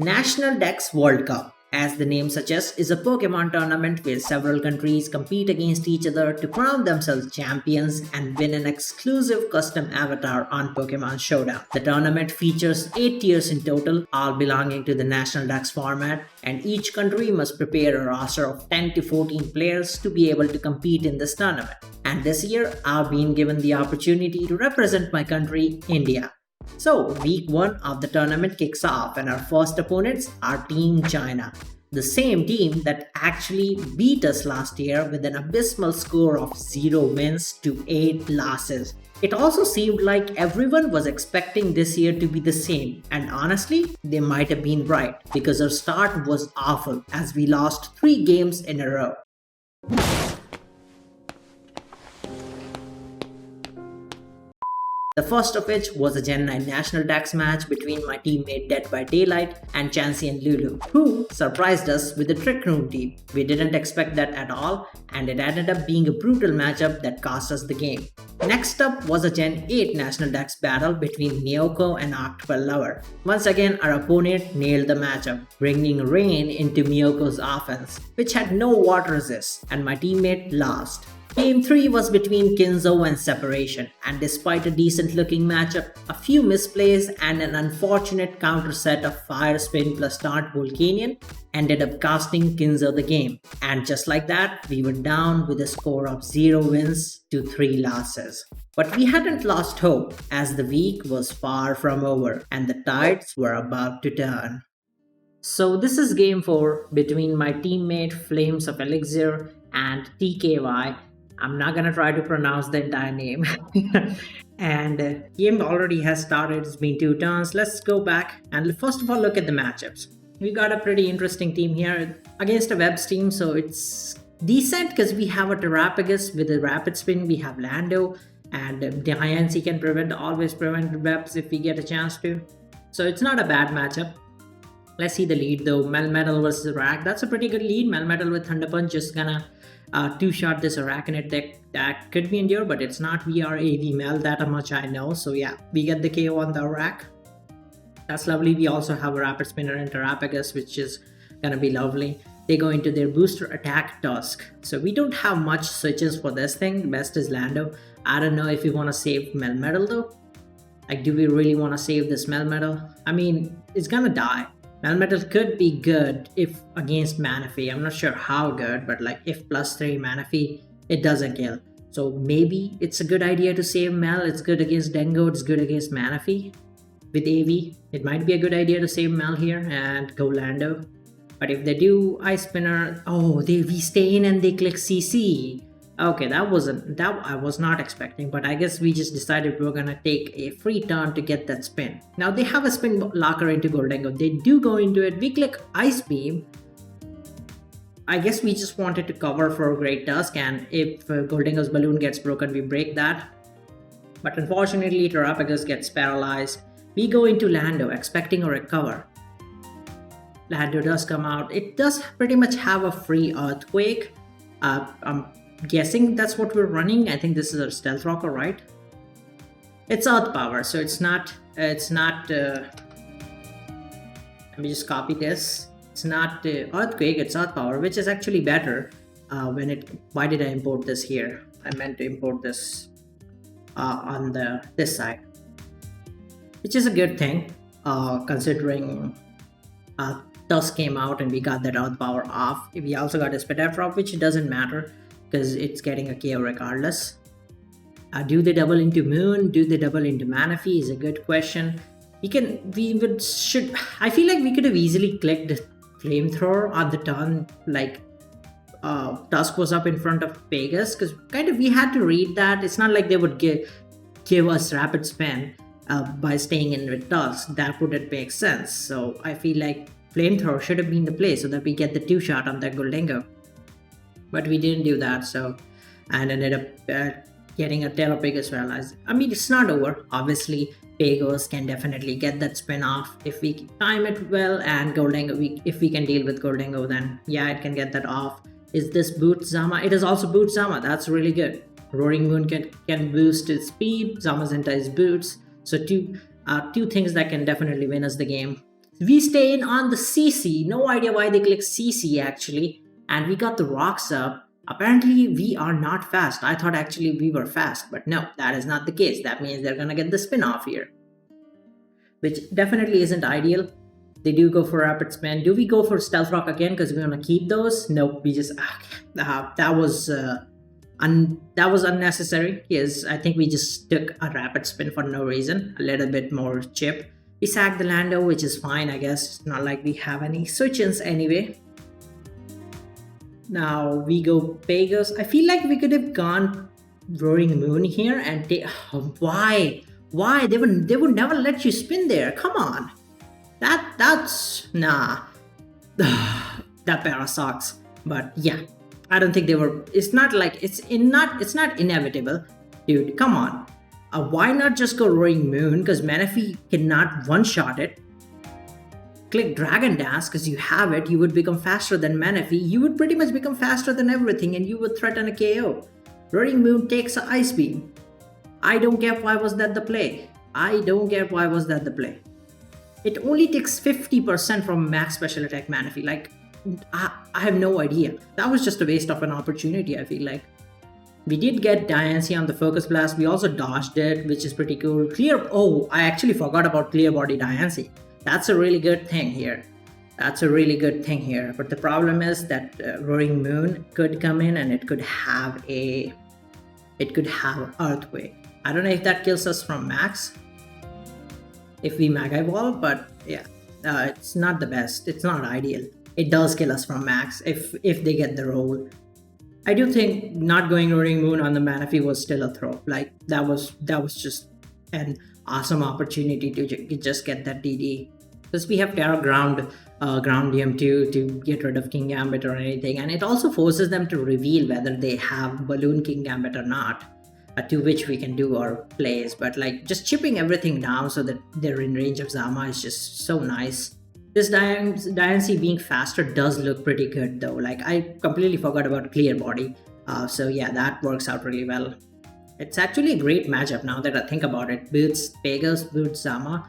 National Dex World Cup, as the name suggests, is a Pokemon tournament where several countries compete against each other to crown themselves champions and win an exclusive custom avatar on Pokémon Showdown. The tournament features 8 tiers in total, all belonging to the National Dex format, and each country must prepare a roster of 10 to 14 players to be able to compete in this tournament. And this year, I've been given the opportunity to represent my country, India. So, week 1 of the tournament kicks off, and our first opponents are Team China, the same team that actually beat us last year with an abysmal score of 0 wins to 8 losses. It also seemed like everyone was expecting this year to be the same, and honestly, they might have been right because our start was awful as we lost 3 games in a row. The first of which was a Gen 9 National Dex match between my teammate Dead by Daylight and Chansey and Lulu, who surprised us with the Trick Room team. We didn't expect that at all, and it ended up being a brutal matchup that cost us the game. Next up was a Gen 8 National Dex battle between Miyoko and Octopus Lover. Once again, our opponent nailed the matchup, bringing rain into Miyoko's offense, which had no water resist, and my teammate lost. Game 3 was between Kinzo and Separation, and despite a decent looking matchup, a few misplays and an unfortunate counter set of Fire Spin plus Taunt Volcanion ended up costing Kinzo the game. And just like that, we were down with a score of 0 wins to 3 losses. But we hadn't lost hope, as the week was far from over and the tides were about to turn. So this is game 4 between my teammate Flames of Elixir and TKY. I'm not gonna try to pronounce the entire name. And game already has started. It's been 2 turns. Let's go back and first of all look at the matchups. We got a pretty interesting team here against a Webs team, so it's decent because we have a Terrapagus with a Rapid Spin. We have Lando, and Diancie can always prevent Webs if we get a chance to. So it's not a bad matchup. Let's see the lead though. Melmetal versus Rack. That's a pretty good lead. Melmetal with Thunder Punch just gonna 2-shot this Arachnid deck. That could be endured, but it's not VR AV Mel, that much I know. So yeah, we get the KO on the Rack. That's lovely. We also have a Rapid Spinner and Terrapagus, which is gonna be lovely. They go into their booster attack Tusk. So we don't have much switches for this thing. The best is Lando. I don't know if we want to save Melmetal though. Like, do we really want to save this Melmetal? I mean, it's gonna die. Melmetal could be good if against Manaphy. I'm not sure how good, but like if +3 Manaphy, it doesn't kill. So maybe it's a good idea to save Mel. It's good against Dengo, it's good against Manaphy. With AV, it might be a good idea to save Mel here and go Lando. But if they do Ice Spinner, oh, we stay in and they click CC. Okay, that I was not expecting, but I guess we just decided we were gonna take a free turn to get that spin. Now they have a spin locker into Goldengo. They do go into it. We click Ice Beam. I guess we just wanted to cover for a Great Tusk, and if Goldengo's balloon gets broken, we break that. But unfortunately, Terrapagus gets paralyzed. We go into Lando, expecting a recover. Lando does come out. It does pretty much have a free Earthquake. I'm guessing that's what we're running. I think this is a Stealth Rocker, right? It's Earth Power, so it's not let me just copy this. It's not Earthquake, it's Earth Power, which is actually better. Why did I import this here? I meant to import this on this side, which is a good thing considering Tusk came out and we got that Earth Power off. We also got a Spidef, which doesn't matter because it's getting a KO regardless. Do they double into Moon? Do they double into Manaphy is a good question. I feel like we could have easily clicked Flamethrower on the turn, like Tusk was up in front of Pegasus, because kind of we had to read that. It's not like they would give us Rapid Spin by staying in with Tusk. That wouldn't make sense. So I feel like Flamethrower should have been the play so that we get the 2-shot on that Goldengo. But we didn't do that, and ended up getting a Terrapagus paralyzed. I mean, it's not over. Obviously, Pegasus can definitely get that spin off if we time it well, and Goldengo, if we can deal with Goldengo, then yeah, it can get that off. Is this Boot Zama? It is also Boot Zama. That's really good. Roaring Moon can boost its speed. Zamazinta is boots. So two things that can definitely win us the game. We stay in on the CC. No idea why they click CC actually. And we got the rocks up. Apparently, we are not fast. I thought actually we were fast, but no, that is not the case. That means they're gonna get the spin off here, which definitely isn't ideal. They do go for rapid spin. Do we go for stealth rock again because we want to keep those? Nope. We just that was unnecessary. Yes, I think we just took a rapid spin for no reason. A little bit more chip. We sack the Lando, which is fine, I guess. It's not like we have any switch-ins anyway. Now we go Pegasus. I feel like we could have gone Roaring Moon here and why? Why? They would never let you spin there. Come on. That's nah. That para sucks. But yeah, I don't think they were. It's not like it's not inevitable, dude. Come on. Why not just go Roaring Moon? Because Manaphy cannot one-shot it. Click Dragon Dance because you have it. You would become faster than Manaphy. You would pretty much become faster than everything, and you would threaten a KO. Roaring Moon takes an Ice Beam. I don't get why was that the play. I don't get why was that the play. It only takes 50% from max special attack Manaphy. Like, I have no idea. That was just a waste of an opportunity, I feel like. We did get Diancie on the Focus Blast. We also dodged it, which is pretty cool. Oh, I actually forgot about Clear Body Diancie. That's a really good thing here. That's a really good thing here. But the problem is that Roaring Moon could come in and it could have Earthquake. I don't know if that kills us from max. If we Mega Evolve, but yeah, it's not the best. It's not ideal. It does kill us from max if they get the roll. I do think not going Roaring Moon on the Manaphy was still a throw. Like that was just an awesome opportunity to just get that DD. Because we have Terra Ground DM2 to get rid of King Gambit or anything, and it also forces them to reveal whether they have Balloon King Gambit or not. To which we can do our plays, but like just chipping everything down so that they're in range of Zama is just so nice. This Diancie being faster does look pretty good though. Like I completely forgot about Clear Body. So yeah, that works out really well. It's actually a great matchup now that I think about it. Boots Pegasus, boots Zama,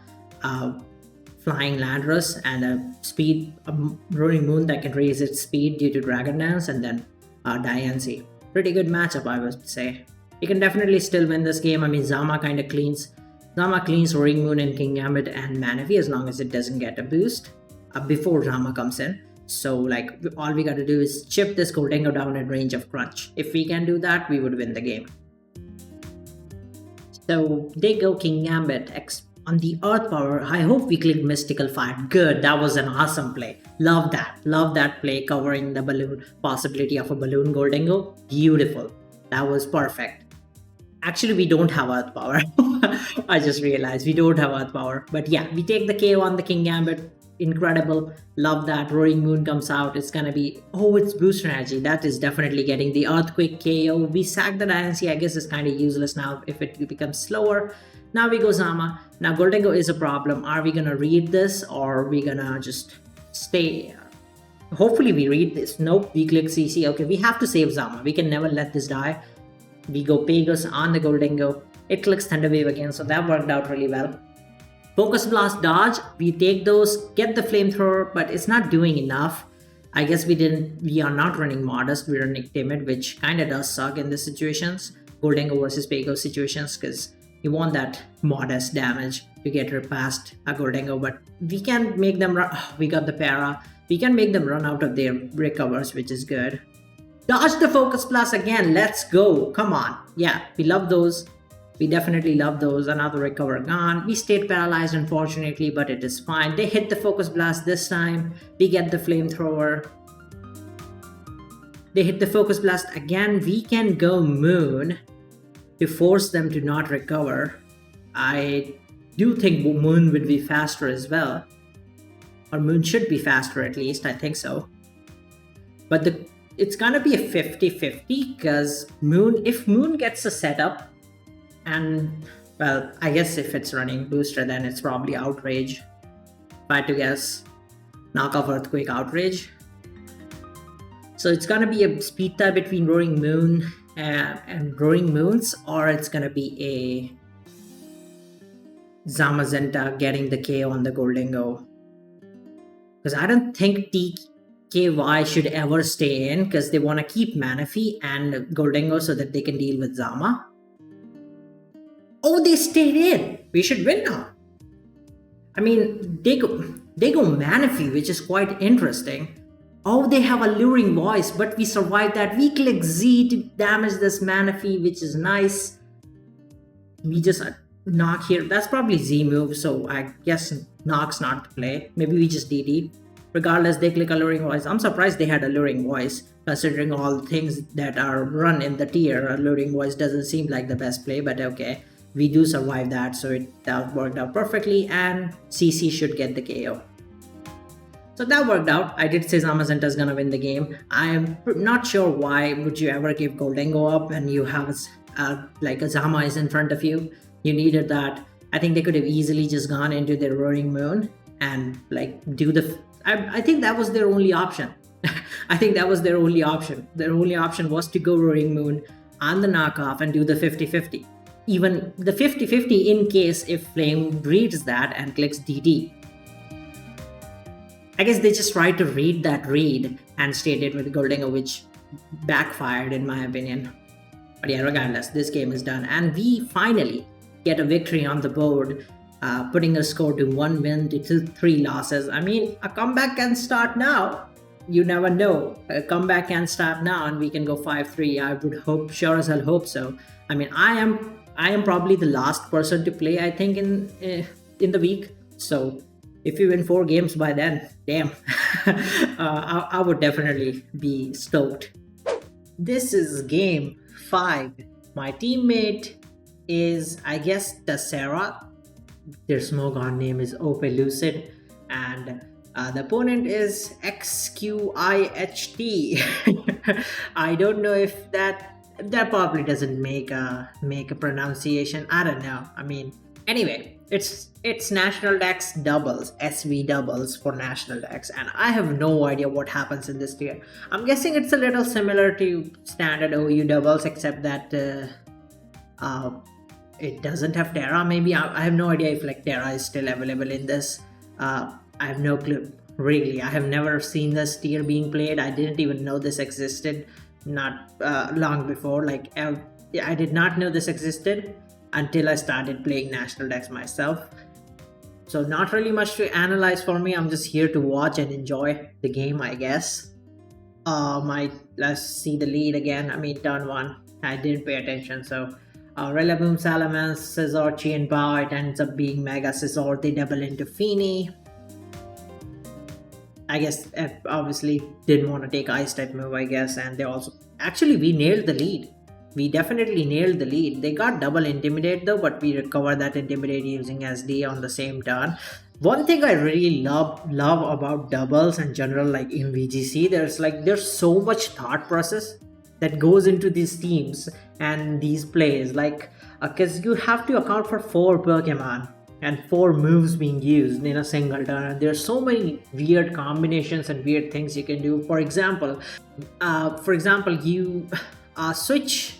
Flying Landorus, and a Roaring Moon that can raise its speed due to Dragon Dance, and then Diancie. Pretty good matchup, I would say. You can definitely still win this game. I mean, Zama cleans Roaring Moon and King Gambit and Manaphy as long as it doesn't get a boost before Zama comes in. So like all we gotta do is chip this Goldengo down in range of Crunch. If we can do that, we would win the game. So they go King Gambit on the Earth Power. I hope we click Mystical Fire. Good, that was an awesome play. Love that play, covering the balloon possibility of a balloon Goldengo. Beautiful. That was perfect. Actually, we don't have Earth Power. I just realized we don't have Earth Power. But yeah, we take the KO on the King Gambit. Incredible. Love that. Roaring Moon comes out. It's gonna be... Oh, it's booster energy. That is definitely getting the Earthquake KO. We sack the Diancie. I guess it's kind of useless now if it becomes slower. Now we go Zama. Now Goldengo is a problem. Are we gonna read this or are we gonna just stay... Hopefully we read this. Nope, we click CC. Okay, we have to save Zama. We can never let this die. We go Pegasus on the Goldengo. It clicks Thunder Wave again, so that worked out really well. Focus Blast dodge. We take those, get the Flamethrower, but it's not doing enough. I guess we are not running Modest, we're running Timid, which kind of does suck in these situations. Goldengo versus Pegasus situations, because you want that Modest damage to get her past a Goldengo, but we can make them run. Oh, we got the Para. We can make them run out of their recovers, which is good. Dodge the Focus Blast again. Let's go. Come on. Yeah, we love those. We definitely love those. Another recover gone. We stayed paralyzed, unfortunately, but it is fine. They hit the Focus Blast this time. We get the Flamethrower. They hit the Focus Blast again. We can go Moon to force them to not recover. I do think Moon would be faster as well. Or Moon should be faster at least. I think so. But it's gonna be a 50-50 because if Moon gets a setup, and well, I guess if it's running booster, then it's probably Outrage. If I had to guess, knock off Earthquake, Outrage. So it's gonna be a speed tie between Roaring Moon and Roaring Moons, or it's gonna be a Zamazenta getting the KO on the Goldengo. Because I don't think TKY should ever stay in, because they want to keep Manaphy and Goldengo so that they can deal with Zama. Oh, they stayed in. We should win now. I mean, they go Manaphy, which is quite interesting. Oh, they have Alluring Voice, but we survived that. We click Z to damage this Manaphy, which is nice. We just knock here. That's probably Z move, so I guess knock's not to play. Maybe we just DD. Regardless, they click Alluring Voice. I'm surprised they had Alluring Voice, considering all things that are run in the tier. Alluring Voice doesn't seem like the best play, but okay. We do survive that, so that worked out perfectly, and CC should get the KO. So that worked out. I did say Zamazenta's gonna win the game. I am not sure why would you ever give Goldengo up when you have like a Zama is in front of you. You needed that. I think they could have easily just gone into their Roaring Moon and like do the... I think that was their only option. I think that was their only option. Their only option was to go Roaring Moon on the knockoff and do the 50-50. Even the 50-50 in case if Flame reads that and clicks DD. I guess they just tried to read that read and stayed it with Goldengo, which backfired in my opinion. But yeah, regardless, this game is done. And we finally get a victory on the board, putting a score to 1 win to 3 losses. I mean, a comeback can start now. You never know. A comeback can start now and we can go 5-3. I would hope, sure as hell hope so. I mean, I am probably the last person to play, I think, in the week. So if we win 4 games by then, damn, I would definitely be stoked. This is game 5. My teammate is, I guess, Tessera. Their Smogon name is Opelucid, and the opponent is Xqiht. I don't know if that probably doesn't make a pronunciation. I don't know. I mean, anyway, it's National Dex doubles, SV doubles for National Dex, and I have no idea what happens in this tier. I'm guessing it's a little similar to standard OU doubles, except that it doesn't have Terra. Maybe I have no idea if like Terra is still available in this. I have no clue. Really, I have never seen this tier being played. I didn't even know this existed not long before. Like I did not know this existed until I started playing National Dex myself. So not really much to analyze for me. I'm just here to watch and enjoy the game, I guess. Let's see the lead again. I mean, turn 1. I didn't pay attention, so Rillaboom, Salamence, Scizor, Qianpao. It ends up being Mega Scizor. They double into Feeny. I guess obviously didn't want to take Ice type move, I guess, and they also... Actually, we nailed the lead. We definitely nailed the lead. They got double Intimidate though, but we recovered that Intimidate using SD on the same turn. One thing I really love about doubles in general, like in VGC, there's so much thought process that goes into these teams and these plays, like because you have to account for 4 Pokemon and 4 moves being used in a single turn. There's so many weird combinations and weird things you can do. For example, you switch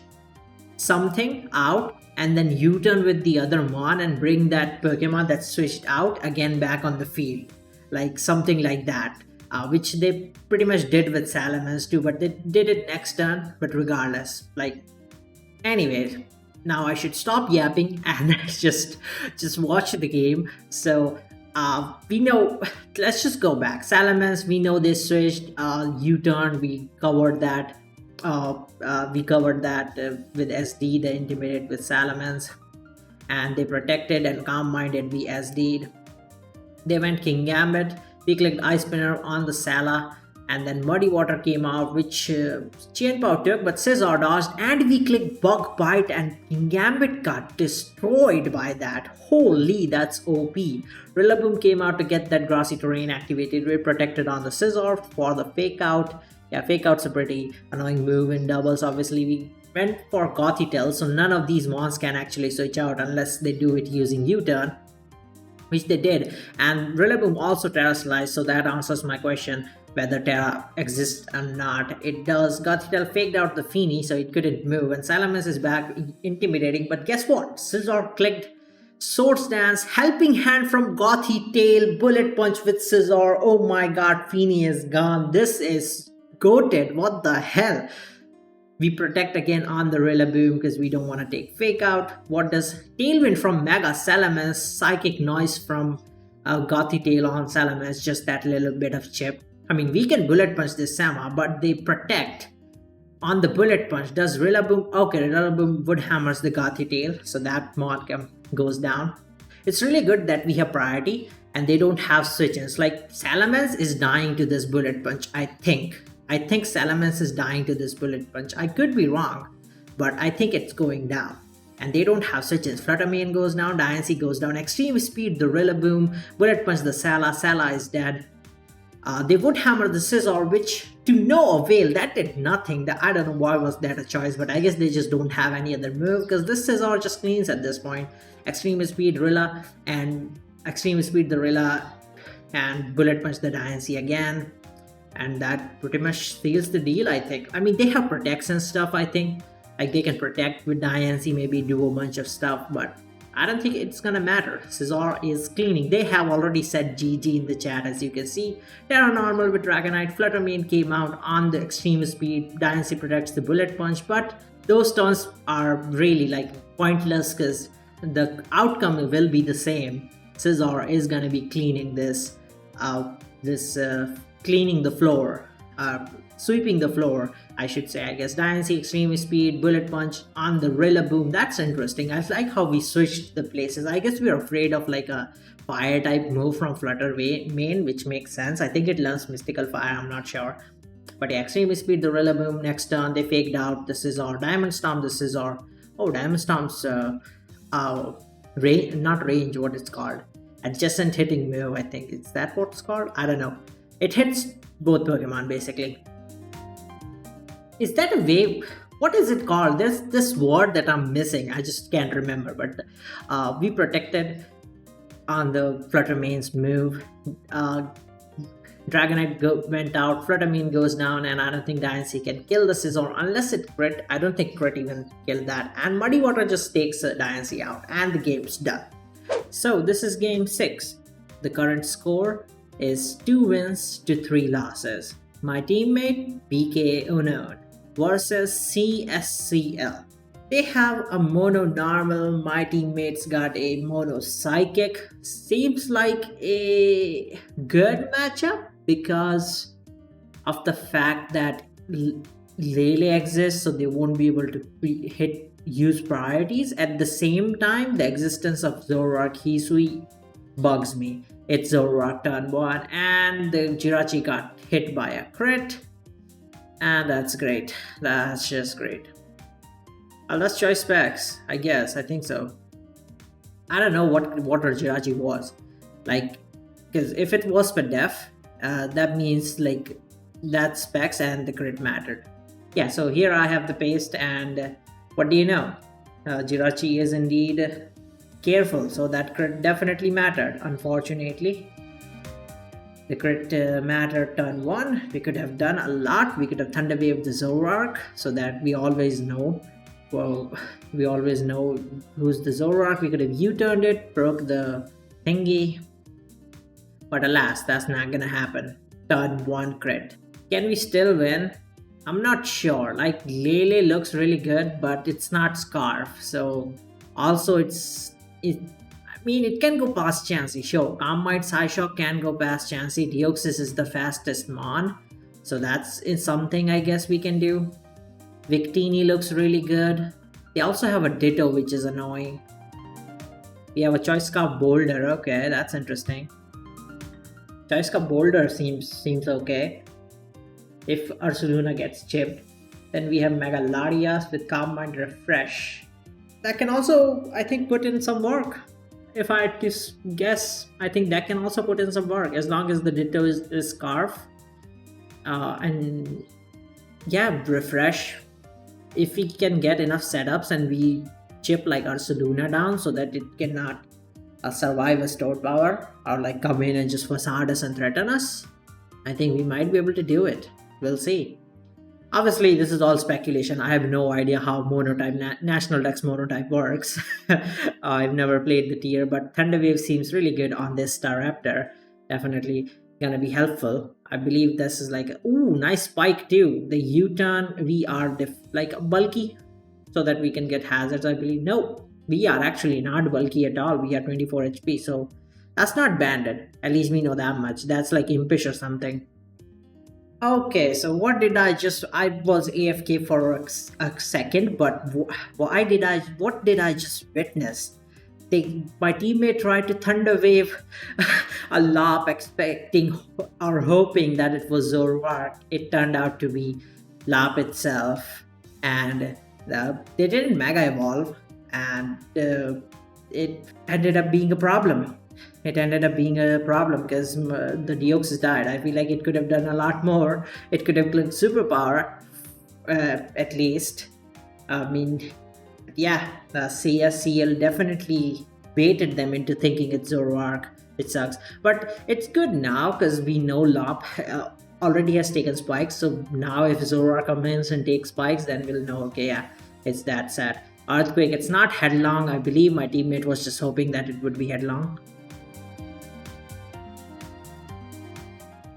something out and then U-turn with the other one and bring that Pokemon that switched out again back on the field, like something like that, which they pretty much did with Salamence too, but they did it next turn. But regardless, like, anyways, now I should stop yapping and just watch the game. So we know, let's just go back. Salamence, we know they switched. U-turn, we covered that. With SD, they Intimidate with Salamence, and they protected, and Calm Minded we SD'd. They went King Gambit, we clicked Ice Spinner on the Sala, and then Muddy Water came out, which Qianpao took, but Scizor dodged, and we clicked Bug Bite, and King Gambit got destroyed by that. Holy, that's OP. Rillaboom came out to get that Grassy Terrain activated. We protected on the Scizor for the Fake Out. Yeah, Fake Out's a pretty annoying move in doubles. Obviously, we went for Gothitelle, so none of these mons can actually switch out unless they do it using U-turn, which they did. And Rillaboom also Terra Slice, so that answers my question whether Terra exists or not. It does. Gothitelle faked out the Feeny, so it couldn't move, and Salamence is back intimidating. But guess what? Scizor clicked Swords Dance, Helping Hand from Gothy Tail, Bullet Punch with Scissor. Oh my god, Feeny is gone. This is goated. What the hell? We protect again on the Rillaboom because we don't want to take Fake Out. What does Tailwind from Mega Salamence, Psychic Noise from Gothy Tail on Salamence, just that little bit of chip. I mean, we can Bullet Punch this Sama, but they protect on the Bullet Punch. Does Rillaboom? Okay, Rillaboom would hammers the Gothy Tail, so that mod goes down. It's really good that we have priority and they don't have switch-ins. Like Salamence is dying to this Bullet Punch, I think. I think Salamence is dying to this Bullet Punch. I could be wrong, but I think it's going down. And they don't have switches. Fluttermane goes down, Diancie goes down, Extreme Speed, the Rillaboom, Bullet Punch the Sala is dead. They would hammer the Scizor, which to no avail. That did nothing. I don't know why was that a choice, but I guess they just don't have any other move because this Scizor just cleans at this point. Extreme Speed, Rilla, and Extreme Speed the Rilla, and Bullet Punch the Diancie again. And that pretty much seals the deal, I think. I mean, they have protection stuff, I think. Like, they can protect with Diancie, maybe do a bunch of stuff, but I don't think it's gonna matter. Scizor is cleaning. They have already said GG in the chat, as you can see. Terra Normal with Dragonite. Fluttermane came out on the Extreme Speed. Diancie protects the Bullet Punch, but those turns are really like pointless because the outcome will be the same. Scizor is gonna be cleaning this, cleaning the floor, sweeping the floor, I should say. I guess Diancie, Extreme Speed, Bullet Punch on the Rillaboom. That's interesting. I like how we switched the places. I guess we're afraid of like a fire type move from Fluttermane, which makes sense. I think it learns Mystical Fire, I'm not sure. But yeah, Extreme Speed, the Rillaboom. Next turn, they faked out the Scizor. Diamond Stomp, the Scizor. Oh, Diamond Stomp's not range, what it's called. Adjacent hitting move, I think. Is that what it's called? I don't know. It hits both Pokemon basically. Is that a wave? What is it called? There's this word that I'm missing. I just can't remember. But we protected on the Fluttermane's move. Dragonite went out. Fluttermane goes down, and I don't think Diancie can kill the Scizor unless it crit. I don't think crit even killed that. And Muddy Water just takes Diancie out, and the game's done. So this is game 6. The current score is 2 wins to 3 losses. My teammate Bka Onon versus Cscl. They have a mono normal, my teammates got a mono psychic. Seems like a good matchup because of the fact that Lele exists, so they won't be able to use priorities. At the same time, the existence of Zoroark Hisui bugs me. It's Zoroark turn 1 and the Jirachi got hit by a crit, and that's great. That's just great. Let's choice specs, I guess. I think so. I don't know what our Jirachi was like, because if it was Spadef, that means like that specs and the crit mattered. Yeah, so here I have the paste, and what do you know? Jirachi is indeed careful, so that crit definitely mattered. Unfortunately, the crit mattered turn 1. We could have done a lot. We could have Thunder Wave the Zoroark so that we always know. Well, we always know who's the Zoroark. We could have U-turned it, broke the thingy. But alas, that's not gonna happen. Turn 1 crit. Can we still win? I'm not sure. Like, Lele looks really good, but it's not Scarf. So also it can go past Chansey. Sure, Calmite Psyshock can go past Chansey. Deoxys is the fastest Mon, so that's something I guess we can do. Victini looks really good. They also have a Ditto, which is annoying. We have a Choice Scarf Boulder. Okay, that's interesting. Choice Scarf Boulder seems okay. If Ursaluna gets chipped, then we have Mega Larias with Calm Mind Refresh. That can also, I think, put in some work. If I had to guess, I think that can also put in some work as long as the Ditto is Scarf. And yeah, Refresh. If we can get enough setups and we chip like Ursaluna down so that it cannot survive a stored power or like come in and just facade us and threaten us, I think we might be able to do it. We'll see. Obviously, this is all speculation. I have no idea how monotype National Dex monotype works. I've never played the tier, but Thunder Wave seems really good on this Staraptor. Definitely gonna be helpful. I believe this is like ooh, nice spike too. The U-turn we are like bulky, so that we can get hazards. I believe no, we are actually not bulky at all. We are 24 HP, so that's not banded. At least we know that much. That's like impish or something. Okay, so what did I was AFK for a second, but what did I just witness? My teammate tried to thunder wave a lob, expecting or hoping that it was Zoroark. It turned out to be lob itself, and they didn't mega evolve, and it ended up being a problem. It ended up being a problem because the Deoxys died. I feel like it could have done a lot more. It could have clicked superpower, at least. I mean, yeah, the Cscl definitely baited them into thinking it's Zoroark. It sucks. But it's good now because we know Lop already has taken spikes. So now if Zoroark comes and takes spikes, then we'll know, okay, yeah, it's that sad. Earthquake, it's not headlong. I believe my teammate was just hoping that it would be headlong.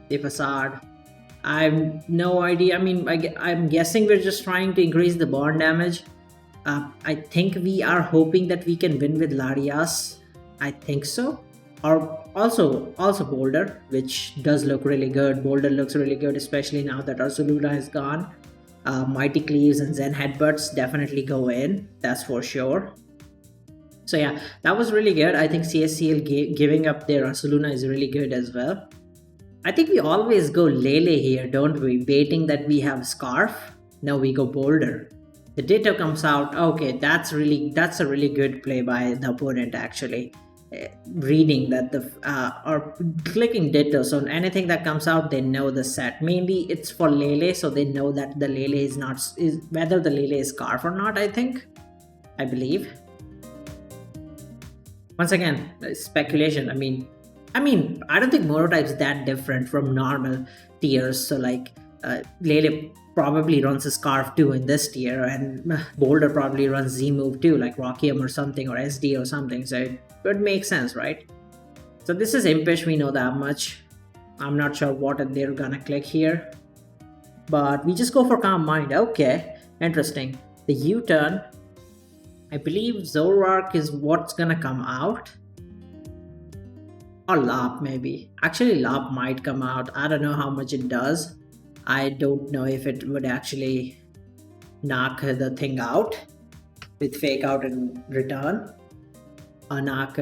The facade. I have no idea. I mean, I'm guessing we're just trying to increase the burn damage. I think we are hoping that we can win with Larias. I think so. Or also Boulder, which does look really good. Boulder looks really good, especially now that Ursaluna is gone. Mighty Cleaves and Zen Headbutts definitely go in. That's for sure. So yeah, that was really good. I think Cscl giving up their Ursaluna is really good as well. I think we always go Lele here, don't we? Baiting that we have Scarf. Now we go Boulder. The Ditto comes out. Okay, that's a really good play by the opponent actually. Reading that or clicking Ditto. So anything that comes out, they know the set. Mainly it's for Lele, so they know that the Lele is whether the Lele is Scarf or not. I believe. Once again, speculation. I mean, I don't think monotype's that different from normal tiers. So like, Lele probably runs a Scarf too in this tier, and Boulder probably runs Z move too, like Rockium or something, or SD or something. So it would make sense, right? So this is impish. We know that much. I'm not sure what they're gonna click here, but we just go for Calm Mind. Okay, interesting. The U-turn. I believe Zoroark is what's gonna come out. Or Lop maybe. Actually Lop might come out. I don't know how much it does. I don't know if it would actually knock the thing out with Fake Out and Return. Or knock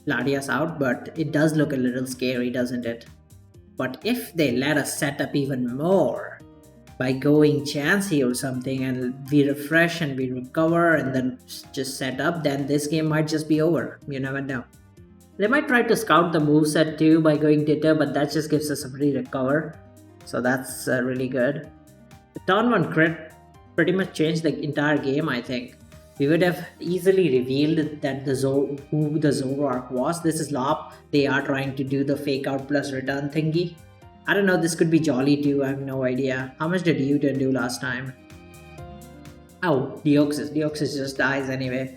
Larias out, but it does look a little scary, doesn't it? But if they let us set up even more by going Chansey or something, and we refresh and we recover and then just set up, then this game might just be over. You never know. They might try to scout the moveset too by going Ditto, but that just gives us a free recover. So that's really good. The turn 1 crit pretty much changed the entire game, I think. We would have easily revealed that who the Zoroark was. This is Lop. They are trying to do the Fake Out plus Return thingy. I don't know, this could be Jolly too, I have no idea. How much did U-turn do last time? Oh, Deoxys. Deoxys just dies anyway.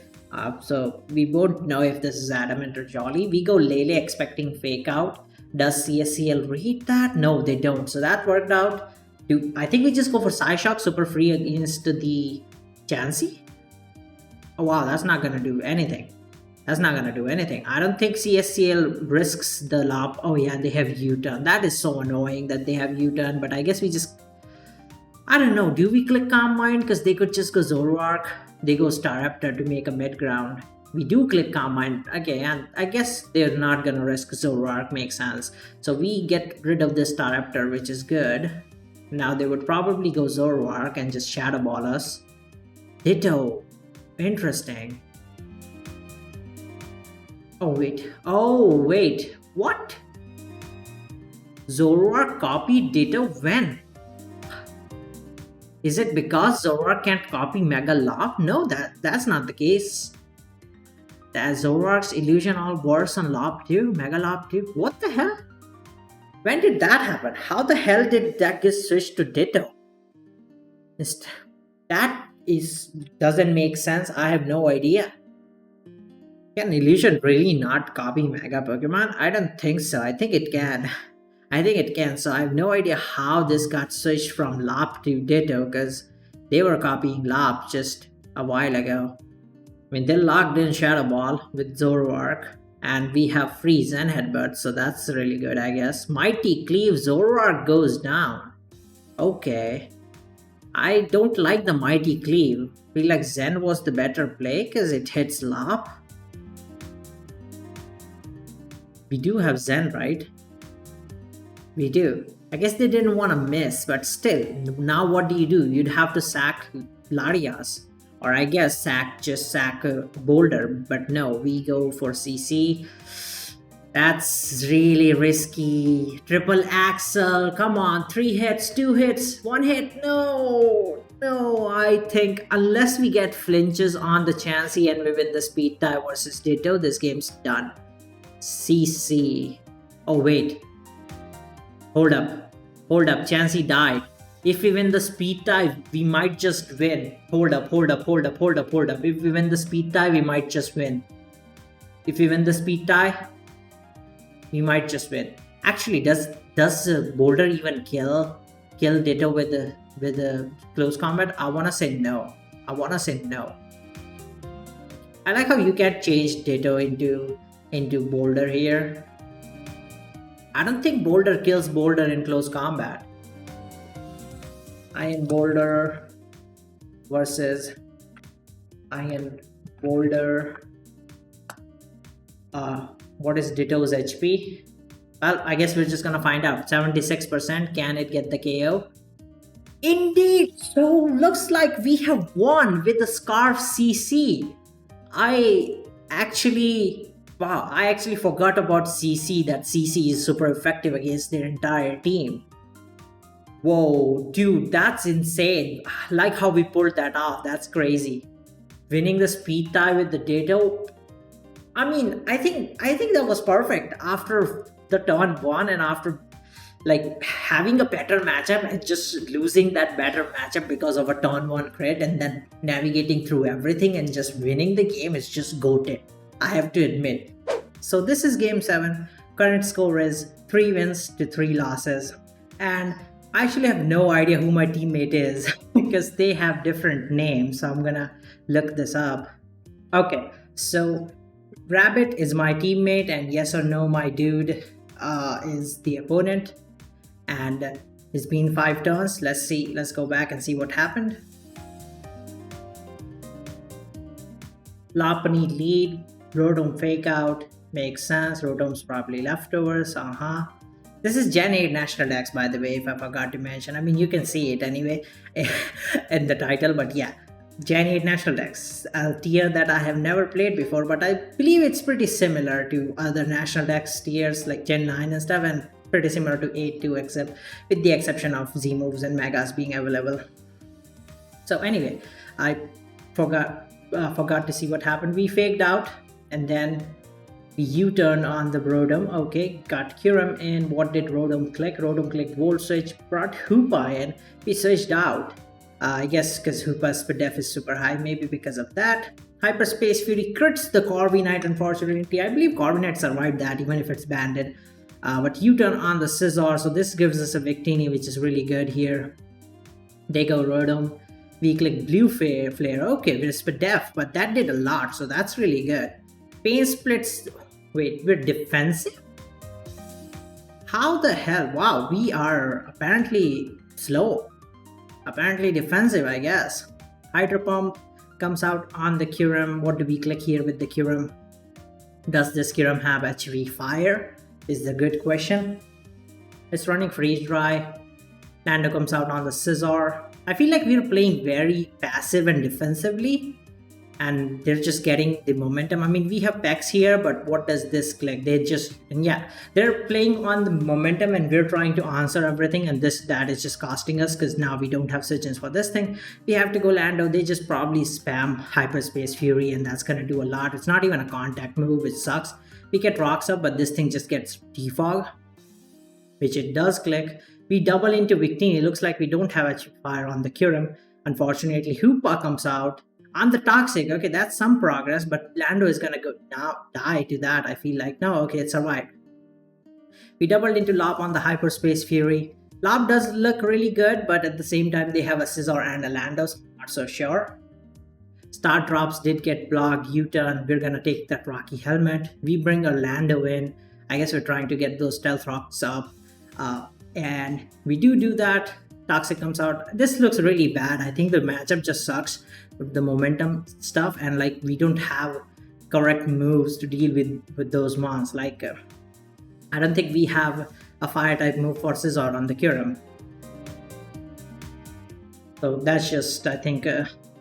So we won't know if this is Adamant or Jolly. We go Lele expecting Fake Out. Does Cscl read that? No, they don't. So that worked out. I think we just go for Psyshock super free against the Chansey. Oh wow, that's not gonna do anything. That's not gonna do anything. I don't think Cscl risks the Lop. Oh yeah, they have U-turn. That is so annoying that they have U-turn, but I guess we just... I don't know, do we click Calm Mind? Because they could just go Zoroark. They go Staraptor to make a mid-ground. We do click Calm Mind. Okay, and I guess they're not gonna risk Zoroark, makes sense. So we get rid of this Staraptor, which is good. Now they would probably go Zoroark and just Shadow Ball us. Ditto. Interesting. Oh wait. What? Zoroark copied Ditto when? Is it because Zoroark can't copy Mega Lop? No, that's not the case. That Zoroark's illusion all works on Lop too, Mega Lop too. What the hell? When did that happen? How the hell did that get switched to Ditto? Is- That doesn't make sense. I have no idea. Can Illusion really not copy Mega Pokemon? I don't think so. I think it can. I think it can. So I have no idea how this got switched from Lop to Ditto because they were copying Lop just a while ago. I mean, they locked in Shadow Ball with Zoroark, and we have Freeze and Headbutt, so that's really good, I guess. Mighty Cleave, Zoroark goes down. Okay. I don't like the Mighty Cleave. Feel like Zen was the better play because it hits Lop. We do have Zen, right? We do. I guess they didn't want to miss, but still, now what do? You'd have to sack Larias. Or I guess sack a Boulder, but no, we go for CC. That's really risky. Triple Axel, come on, 3 hits, 2 hits, 1 hit, no! No, I think unless we get flinches on the Chansey and we win the speed tie versus Ditto, this game's done. CC. Oh wait. Hold up, Chansey died. If we win the speed tie, we might just win. Hold up. If we win the speed tie, we might just win. If we win the speed tie, we might just win. Actually, does Boulder even kill Ditto with the close combat? I wanna say no. I like how you can change Ditto into Boulder here. I don't think Boulder kills Boulder in close combat. Iron Boulder versus Iron Boulder. What is Ditto's HP? Well, I guess we're just gonna find out. 76%. Can it get the KO? Indeed! So looks like we have won with the Scarf CC. I actually forgot about CC, that CC is super effective against their entire team. Whoa, dude, that's insane. I like how we pulled that off. That's crazy. Winning the speed tie with the Ditto. I mean, I think that was perfect after the turn 1 and after like having a better matchup and just losing that better matchup because of a turn 1 crit and then navigating through everything and just winning the game is just goated. I have to admit. So this is game 7. Current score is 3 wins to 3 losses. And I actually have no idea who my teammate is because they have different names. So I'm gonna look this up. Okay, so Rabbit is my teammate and Yes or No my dude is the opponent. And it's been 5 turns. Let's go back and see what happened. Lopunny lead, Rotom fake out, makes sense. Rotom's probably leftovers. This is Gen 8 National Dex, by the way, if I forgot to mention. I mean, you can see it anyway in the title, but yeah, Gen 8 National Dex, a tier that I have never played before, but I believe it's pretty similar to other National Dex tiers like Gen 9 and stuff, and pretty similar to 8 too, except with the exception of Z moves and Megas being available. So anyway, I forgot to see what happened. We faked out and then we U-turn on the Rotom. Okay, got Kyurem in. What did Rotom click? Rotom clicked Volt Switch, brought Hoopa in. We switched out. I guess because Hoopa's def is super high, maybe because of that. Hyperspace Fury crits the Corviknight, unfortunately. I believe Corviknight survived that even if it's banded. But U-turn on the Scizor, so this gives us a Victini, which is really good here. They go Rotom. We click Blue Flare. Okay, we're Spadef, but that did a lot, so that's really good. Pain Splits. Wait, we're defensive? How the hell? Wow, we are apparently slow. Apparently defensive, I guess. Hydro Pump comes out on the Kyurem. What do we click here with the Kyurem? Does this Kyurem have HV Fire? Is the good question. It's running Freeze Dry. Nando comes out on the Scizor. I feel like we're playing very passive and defensively, and they're just getting the momentum. I mean, we have Pex here, but what does this click? They're playing on the momentum and we're trying to answer everything, and that is just costing us because now we don't have switch-ins for this thing. We have to go Lando. They just probably spam Hyperspace Fury and that's gonna do a lot. It's not even a contact move, which sucks. We get Rocks up, but this thing just gets Defog, which it does click. We double into Victini. It looks like we don't have HV Fire on the Kyurem. Unfortunately, Hoopa comes out. I'm the Toxic. Okay, that's some progress, but Lando is gonna go now die to that. I feel like no. Okay, it survived. We doubled into Lob on the Hyperspace Fury. Lob does look really good, but at the same time, they have a Scizor and a Lando, so I'm not so sure. Star drops did get blocked. U-turn. We're gonna take that Rocky Helmet. We bring a Lando in. I guess we're trying to get those Stealth Rocks up. And we do that. Toxic comes out. This looks really bad. I think the matchup just sucks with the momentum stuff, and like we don't have correct moves to deal with those mons. Like I don't think we have a fire type move for Scizor on the Kyurem. So that's just, I think,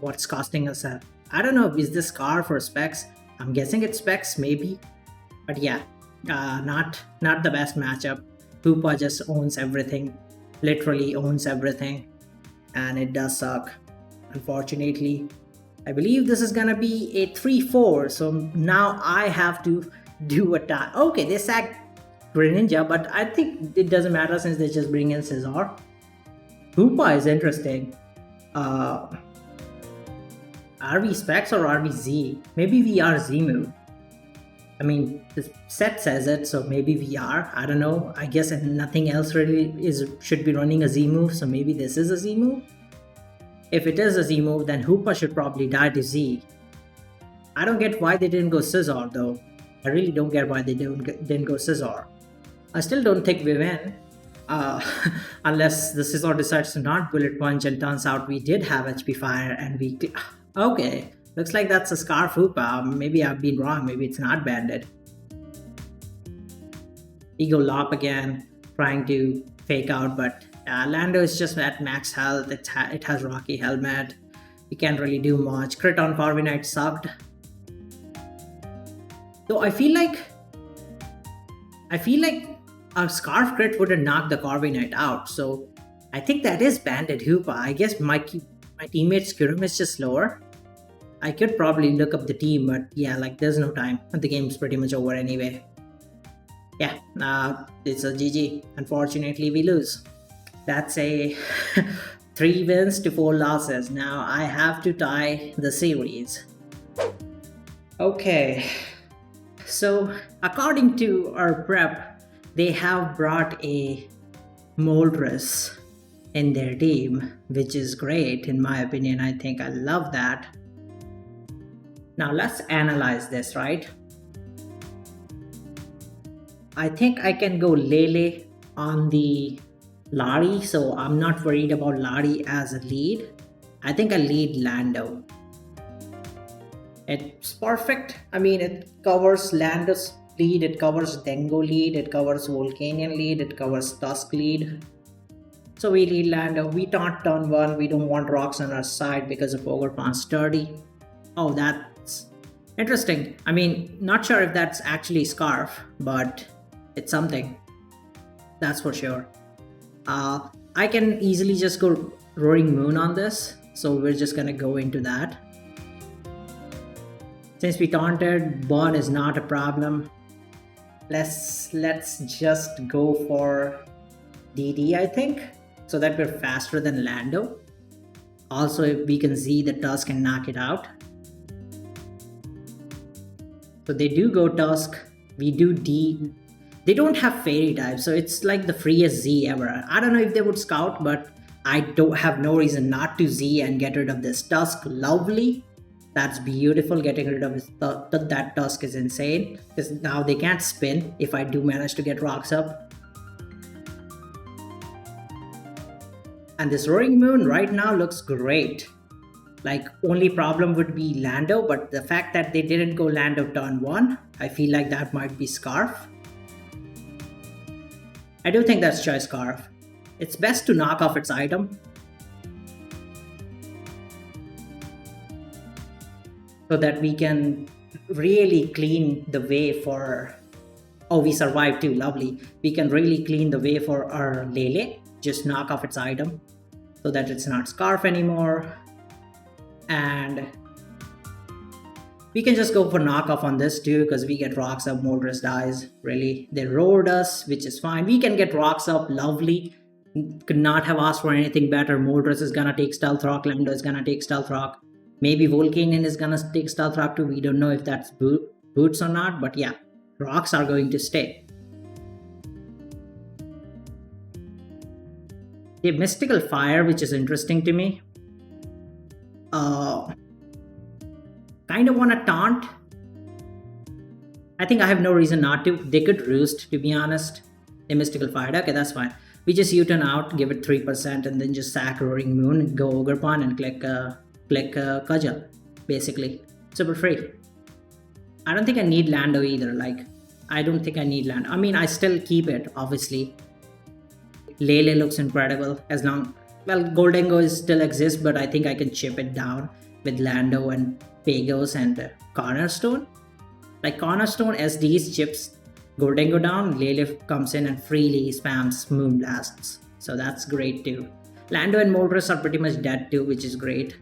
what's costing us. I don't know, is this Scarf or Specs? I'm guessing it's Specs, maybe. But yeah, not the best matchup. Hoopa just owns everything, literally owns everything, and it does suck. Unfortunately, I believe this is gonna be a 3-4, so now I have to do a tie. Okay, they sacked Greninja, but I think it doesn't matter since they just bring in Scizor. Hoopa is interesting. Are we Specs or are we Z? Maybe we are Z move. I mean, the set says it, so maybe we are. I don't know. I guess nothing else really should be running a Z move, so maybe this is a Z move. If it is a Z move, then Hoopa should probably die to Z. I don't get why they didn't go Scizor though. I really don't get why they didn't go Scizor. I still don't think we win. Unless the Scizor decides to not Bullet Punch and turns out we did have HP Fire and we... Okay, looks like that's a Scarf Hoopa. Maybe I've been wrong, maybe it's not banded. We go Lop again, trying to fake out, but Lando is just at max health. It has Rocky Helmet. We can't really do much. Crit on Corviknight sucked. Though I feel like a Scarf crit would have knocked the Corviknight out, so I think that is banded Hoopa. I guess my teammate's Kyurem is just slower. I could probably look up the team, but yeah, like there's no time. The game's pretty much over anyway. Yeah, it's a GG. Unfortunately, we lose. That's a 3 wins to 4 losses. Now I have to tie the series. Okay, so according to our prep, they have brought a Moltres in their team, which is great in my opinion. I think I love that. Now let's analyze this, right? I think I can go Lele on the Lari, so I'm not worried about Lari as a lead. I think I lead Lando. It's perfect. I mean, it covers Lando's lead, it covers Dengo lead, it covers Volcanion lead, it covers Tusk lead. So we lead Lando. We taunt turn 1. We don't want rocks on our side because of Overplant Sturdy. Oh, that's interesting. I mean, not sure if that's actually Scarf, but it's something. That's for sure. I can easily just go Roaring Moon on this, so we're just gonna go into that. Since we taunted, Burn is not a problem. Let's just go for DD, I think, so that we're faster than Lando. Also, if we can Z the Tusk and knock it out. So they do go Tusk, we do D. They don't have Fairy type, so it's like the freest Z ever. I don't know if they would Scout, but I don't have no reason not to Z and get rid of this Tusk. Lovely. That's beautiful. Getting rid of that Tusk is insane, because now they can't spin if I do manage to get rocks up. And this Roaring Moon right now looks great. Like, only problem would be Lando, but the fact that they didn't go Lando turn 1, I feel like that might be Scarf. I do think that's Choice Scarf. It's best to knock off its item, so that we can really clean the way for... Oh, we survived too, lovely. We can really clean the way for our Lele. Just knock off its item, so that it's not Scarf anymore. And we can just go for knockoff on this too, because we get rocks up, Moltres dies. Really, they roared us, which is fine. We can get rocks up, lovely. Could not have asked for anything better. Moltres is gonna take Stealth Rock, Lando is gonna take Stealth Rock. Maybe Volcanion is gonna take Stealth Rock too. We don't know if that's boots or not, but yeah, rocks are going to stay. The Mystical Fire, which is interesting to me. Kind of want to taunt. I think I have no reason not to. They could roost, to be honest. The Mystical Fire. Okay, that's fine. We just U-turn out, give it 3%, and then just sack Roaring Moon, go Ogerpon, and click Cudgel, basically. Super free. I don't think I need Lando either. Like, I don't think I need Lando. I mean, I still keep it, obviously. Lele looks incredible as long... Well, Goldengo still exists, but I think I can chip it down with Lando and Pagos and Cornerstone. Like Cornerstone, SDs chips Goldengo down, Lele comes in and freely spams Moonblasts. So that's great too. Lando and Moltres are pretty much dead too, which is great.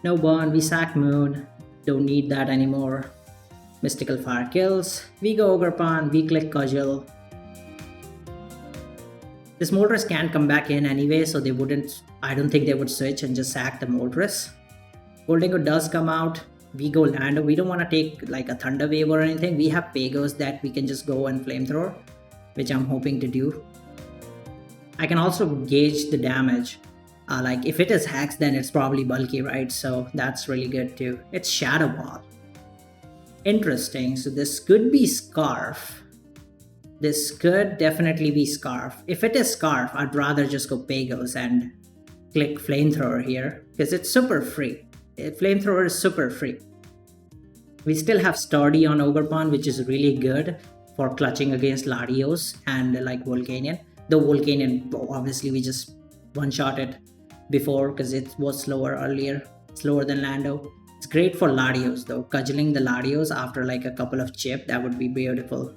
No burn, we sack Moon. Don't need that anymore. Mystical Fire kills. We go Ogerpon, we click Cudgel. This Moltres can't come back in anyway, so they wouldn't... I don't think they would switch and just sack the Moltres. Goldengo does come out. We go Lando. We don't want to take like a Thunder Wave or anything. We have Pagos that we can just go and Flamethrower, which I'm hoping to do. I can also gauge the damage. Like if it is Hex, then it's probably bulky, right? So that's really good too. It's Shadow Ball. Interesting. So this could be Scarf. This could definitely be Scarf. If it is Scarf, I'd rather just go Pagos and click Flamethrower here because it's super free. Flamethrower is super free. We still have Sturdy on Ogerpon, which is really good for clutching against Latios and like Volcanion. Though Volcanion, obviously we just one-shot it before because it was slower earlier, slower than Lando. It's great for Latios though. Cudgeling the Latios after like a couple of chip, that would be beautiful.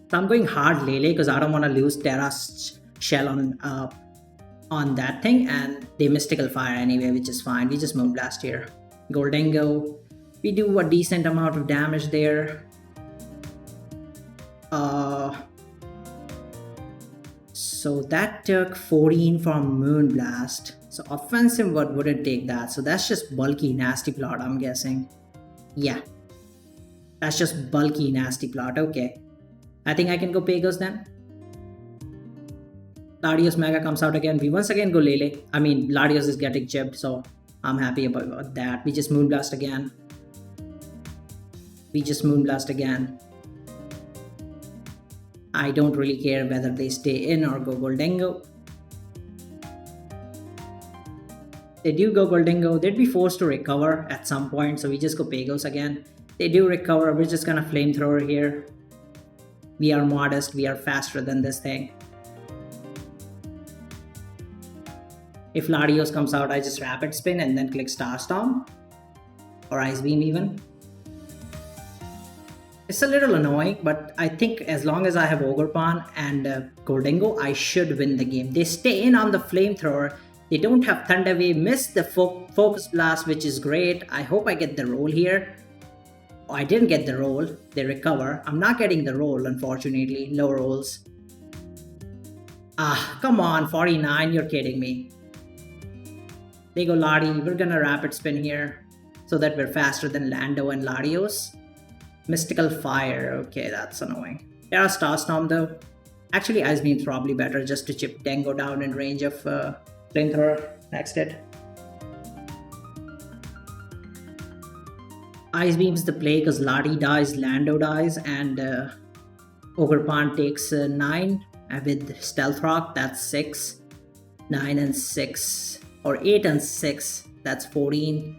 So I'm going hard Lele because I don't want to lose Terra's shell on that thing, and they Mystical Fire anyway, which is fine. We just Moonblast here. Goldengo. We do a decent amount of damage there. So that took 14 from Moonblast. So offensive wouldn't take that. So that's just bulky nasty plot, I'm guessing. Yeah. That's just bulky nasty plot. Okay. I think I can go Pagos then. Latios Mega comes out again. We once again go Lele. I mean, Latios is getting chipped, so I'm happy about that. We just Moonblast again. We just Moonblast again. I don't really care whether they stay in or go Goldengo. They do go Goldengo. They'd be forced to recover at some point, so we just go Pagos again. They do recover. We're just gonna Flamethrower here. We are modest. We are faster than this thing. If Latios comes out, I just Rapid Spin and then click Star Storm. Or Ice Beam even. It's a little annoying, but I think as long as I have Ogerpon and Goldengo, I should win the game. They stay in on the Flamethrower. They don't have Thunder Wave, miss the Focus Blast, which is great. I hope I get the roll here. Oh, I didn't get the roll. They recover. I'm not getting the roll, unfortunately. No rolls. Ah, come on, 49. You're kidding me. They go Lati. We're gonna Rapid Spin here so that we're faster than Lando and Latios. Mystical Fire. Okay, that's annoying. There are Star Storm though. Actually, Ice Beam's probably better just to chip Dengo down in range of Flamethrower. Next hit. Ice Beam's the play because Lati dies, Lando dies, and Ogerpon takes 9 with Stealth Rock. That's 6. 9 and 6. Or 8 and 6. That's 14.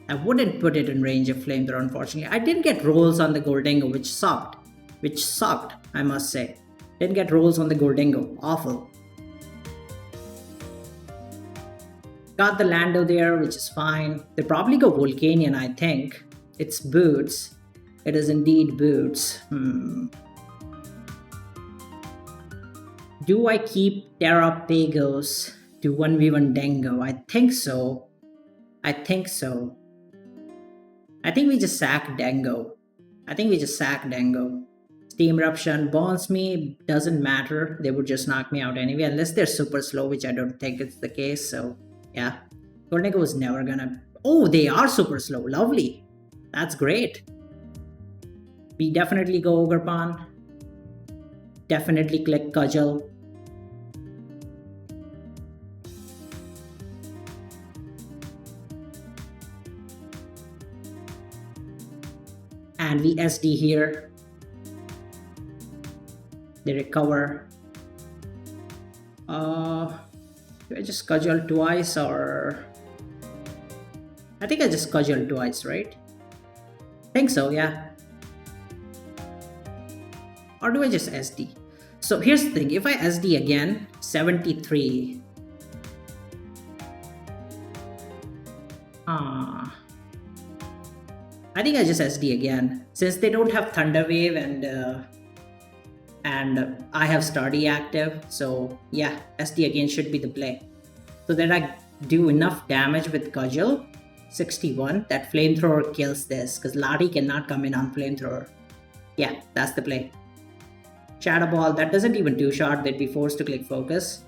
I wouldn't put it in range of Flamethrower, unfortunately. I didn't get rolls on the Goldengo, which sucked. I must say. Didn't get rolls on the Goldengo. Awful. Got the Lando there, which is fine. They probably go Volcanion, I think. It's Boots. It is indeed Boots. Do I keep Terra Pagos to 1v1 Dengo? I think so. I think we just sack Dengo. I think we just sack Dango. Steam Eruption burns me, doesn't matter. They would just knock me out anyway, unless they're super slow, which I don't think is the case. So yeah, Tornado was never gonna. Oh, they are super slow. Lovely. That's great. We definitely go Ogerpon. Definitely click Cudgel. And we SD here. They recover. Do I just Cudgel twice or... I think I just Cudgel twice, right? Think so, yeah. Or do I just SD? So here's the thing, if I SD again, 73. I think I just SD again. Since they don't have Thunder Wave and I have Stardy active, so yeah, SD again should be the play. So that I do enough damage with Cudgel, 61, that Flamethrower kills this, because Lottie cannot come in on Flamethrower. Yeah, that's the play. Shadow Ball, that doesn't even two-shot, they'd be forced to click Focus.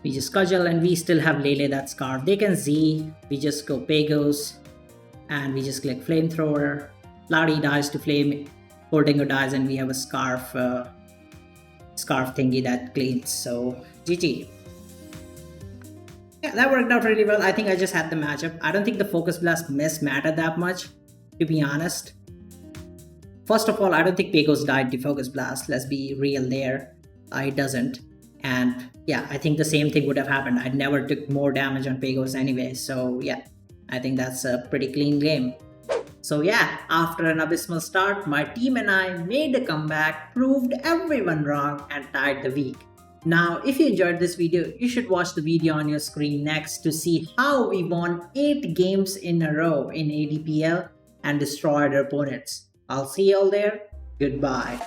We just Cudgel and we still have Lele that Scarf. They can Z, we just go Pagos, and we just click Flamethrower. Lottie dies to Flame, Portingo dies, and we have a Scarf thingy that cleans, so GG. Yeah, that worked out really well. I think I just had the matchup. I don't think the Focus Blast miss mattered that much, to be honest. First of all, I don't think Pagos died to Focus Blast. Let's be real there. It doesn't. And yeah, I think the same thing would have happened. I never took more damage on Pagos anyway. So yeah, I think that's a pretty clean game. So yeah, after an abysmal start, my team and I made a comeback, proved everyone wrong, and tied the week. Now, if you enjoyed this video, you should watch the video on your screen next to see how we won 8 games in a row in ADPL and destroyed our opponents. I'll see you all there. Goodbye.